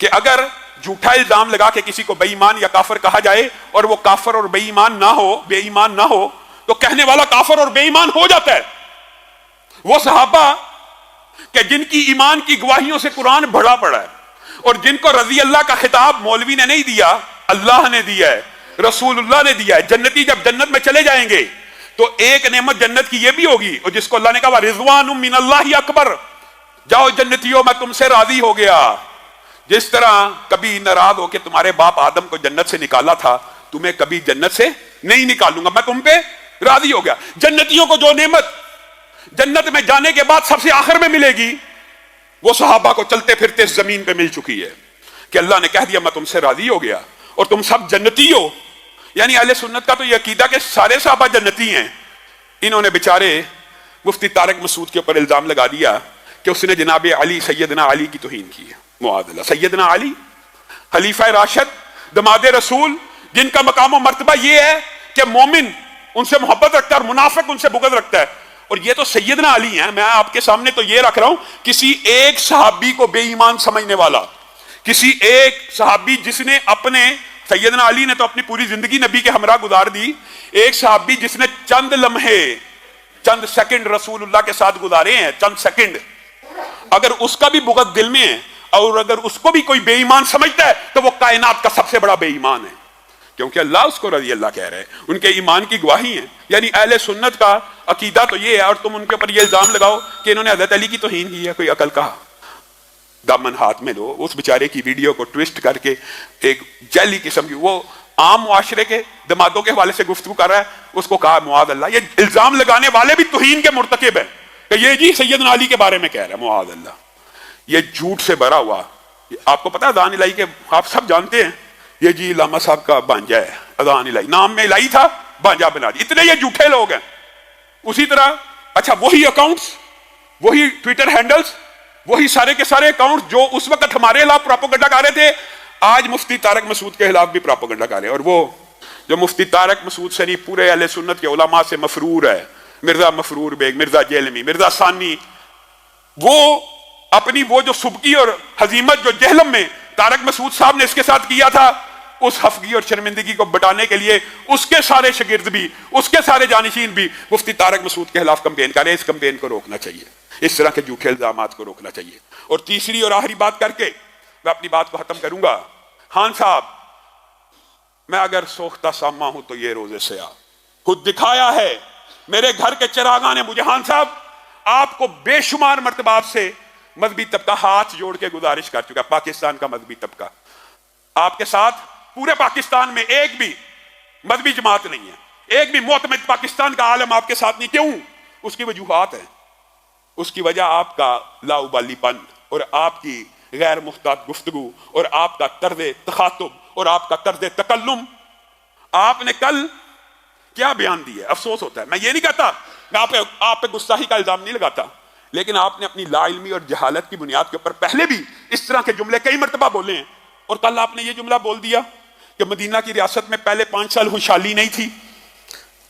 کہ اگر جھوٹا الزام لگا کے کسی کو بے ایمان یا کافر کہا جائے اور وہ کافر اور بے ایمان نہ ہو تو کہنے والا کافر اور بے ایمان ہو جاتا ہے. وہ صحابہ کہ جن کی ایمان کی گواہیوں سے قرآن بھرا پڑا ہے اور جن کو رضی اللہ کا خطاب مولوی نے نہیں دیا، اللہ نے دیا ہے، رسول اللہ نے دیا ہے. جنتی جب جنت میں چلے جائیں گے تو ایک نعمت جنت کی یہ بھی ہوگی، اور جس کو اللہ نے کہا رضوان من اللہ اکبر، جاؤ جنتیوں میں تم سے راضی ہو گیا. جس طرح کبھی ناراض ہو کہ تمہارے باپ آدم کو جنت سے نکالا تھا، تمہیں کبھی جنت سے نہیں نکالوں گا، میں تم پہ راضی ہو گیا. جنتیوں کو جو نعمت جنت میں جانے کے بعد سب سے آخر میں ملے گی، وہ صحابہ کو چلتے پھرتے زمین پہ مل چکی ہے کہ اللہ نے کہہ دیا میں تم سے راضی ہو گیا اور تم سب جنتی ہو. یعنی اہل سنت کا تو یہ عقیدہ کہ سارے صحابہ جنتی ہیں. انہوں نے بیچارے مفتی طارق مسعود کے اوپر الزام لگا دیا کہ اس نے جناب علی، سیدنا علی کی توہین کی ہے. معاذ اللہ. سیدنا علی خلیفہ راشد، دماد رسول، جن کا مقام و مرتبہ یہ ہے کہ مومن ان سے محبت رکھتا ہے اور منافق ان سے بغض رکھتا ہے. اور یہ تو سیدنا علی ہیں. میں آپ کے سامنے تو یہ رکھ رہا ہوں، کسی ایک صحابی کو بے ایمان سمجھنے والا، کسی ایک صحابی جس نے اپنے، سیدنا علی نے تو اپنی پوری زندگی نبی کے ہمراہ گزار دی، ایک صحابی جس نے چند لمحے، چند سیکنڈ رسول اللہ کے ساتھ گزارے ہیں، چند سیکنڈ، اگر اس کا بھی بغض دل میں ہے اور اگر اس کو بھی کوئی بے ایمان سمجھتا ہے تو وہ کائنات کا سب سے بڑا بے ایمان ہے، کیونکہ اللہ اس کو رضی اللہ کہہ رہے ہیں. ان کے ایمان کی گواہی ہیں. یعنی اہل سنت کا عقیدہ تو یہ ہے، اور تم ان کے اوپر یہ الزام لگاؤ کہ انہوں نے حضرت علی کی توہین کی ہے. کوئی عقل کا دامن ہاتھ میں لو. اس بیچارے کی ویڈیو کو ٹویسٹ کر کے ایک جعلی قسم کی، وہ عام معاشرے کے دمادوں کے حوالے سے گفتگو کر رہا ہے، اس کو کہا معاذ اللہ. یہ الزام لگانے والے بھی توہین کے مرتکب ہیں کہ یہ جی سیدنا علی کے بارے میں کہہ رہا ہے، معاذ اللہ. یہ جھوٹ سے بھرا ہوا. آپ کو پتا ہے اذان الہی کے، آپ سب جانتے ہیں، یہ جی علامہ صاحب کا بانجا ہے، اذان الہی نام میں الہی تھا، بانجا بنا دی. اتنے یہ جھوٹے لوگ ہیں. اسی طرح اچھا وہی اکاؤنٹس، وہی ٹویٹر ہینڈلز، وہی سارے کے سارے اکاؤنٹ جو اس وقت ہمارے خلاف پراپوگنڈا کر رہے تھے، آج مفتی طارق مسعود کے خلاف بھی پراپوگنڈا کر رہے ہیں. اور وہ جو مفتی طارق مسعود سے نہیں، پورے اہل سنت کے علماء سے مفرور ہے، مرزا مفرور بیگ، مرزا جیلمی، مرزا ثانی، وہ اپنی وہ جو سبکی اور ہزیمت جو جہلم میں طارق مسعود صاحب نے اس کے ساتھ کیا تھا، اس خفگی اور شرمندگی کو بٹانے کے لیے اس کے سارے شاگرد بھی، اس کے سارے جانشین بھی مفتی طارق مسعود کے خلاف کمپین کر رہے ہیں. اس کمپین کو روکنا چاہیے، اس طرح کے جھوٹے الزامات کو روکنا چاہیے. اور تیسری اور آخری بات کر کے میں اپنی بات کو ختم کروں گا. خان صاحب، میں اگر سوختہ ساما ہوں تو یہ روزے سیاہ خود دکھایا ہے. میرے گھر کے چراغاں نے مجھے، خان صاحب آپ کو بے شمار مرتبہ آپ سے مذہبی طبقہ ہاتھ جوڑ کے گزارش کر چکا، پاکستان کا مذہبی طبقہ آپ کے ساتھ، پورے پاکستان میں ایک بھی مذہبی جماعت نہیں ہے، ایک بھی معتمد پاکستان کا عالم آپ کے ساتھ نہیں. کیوں؟ اس کی وجوہات ہیں. اس کی وجہ آپ کا لاؤبالی پن اور آپ کی غیر محتاط گفتگو اور آپ کا طرز تخاطب اور آپ کا طرز تکلم. آپ نے کل کیا بیان دیا ہے؟ افسوس ہوتا ہے. میں یہ نہیں کہتا، میں آپ پہ گستاخی کا الزام نہیں لگاتا، لیکن آپ نے اپنی لا علمی اور جہالت کی بنیاد کے اوپر پہلے بھی اس طرح کے جملے کئی مرتبہ بولے ہیں. اور کل آپ نے یہ جملہ بول دیا کہ مدینہ کی ریاست میں پہلے 5 سال خوشحالی نہیں تھی.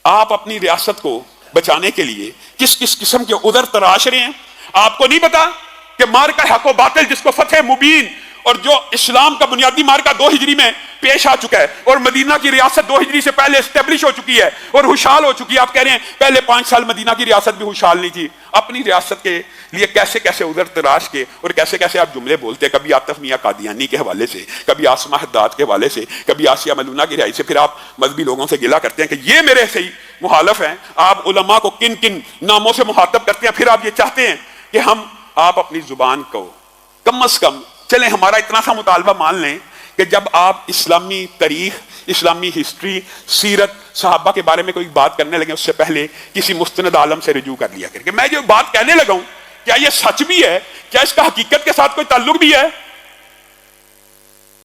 آپ اپنی ریاست کو بچانے کے لیے کس کس قسم کے عذر تراش رہے ہیں. آپ کو نہیں پتا کہ مارکہ حق و باطل جس کو فتح مبین اور جو اسلام کا بنیادی مارکہ 2 ہجری میں پیش آ چکا ہے اور مدینہ کی ریاست 2 ہجری سے پہلے اسٹیبلش ہو چکی ہے اور خوشحال ہو چکی ہے. آپ کہہ رہے ہیں پہلے 5 سال مدینہ کی ریاست بھی خوشحال نہیں تھی. اپنی ریاست کے لیے کیسے کیسے عذر تراش کے اور کیسے کیسے آپ جملے بولتے ہیں، کبھی عاطف میاں قادیانی کے حوالے سے، کبھی آسمہ حداد کے حوالے سے، کبھی آسیہ ملونہ کی رہائی سے. پھر آپ مذہبی لوگوں سے گلہ کرتے ہیں کہ یہ میرے سے ہی مخالف ہیں. آپ علماء کو کن کن ناموں سے مخاطب کرتے ہیں. پھر آپ یہ چاہتے ہیں کہ آپ اپنی زبان کو کم از کم، چلیں ہمارا اتنا سا مطالبہ مان لیں کہ جب آپ اسلامی تاریخ، اسلامی ہسٹری، سیرت، صحابہ کے بارے میں کوئی بات کرنے لگیں اس سے پہلے کسی مستند عالم سے رجوع کر لیا کریں کہ میں جو بات کہنے لگا ہوں کیا یہ سچ بھی ہے، کیا اس کا حقیقت کے ساتھ کوئی تعلق بھی ہے.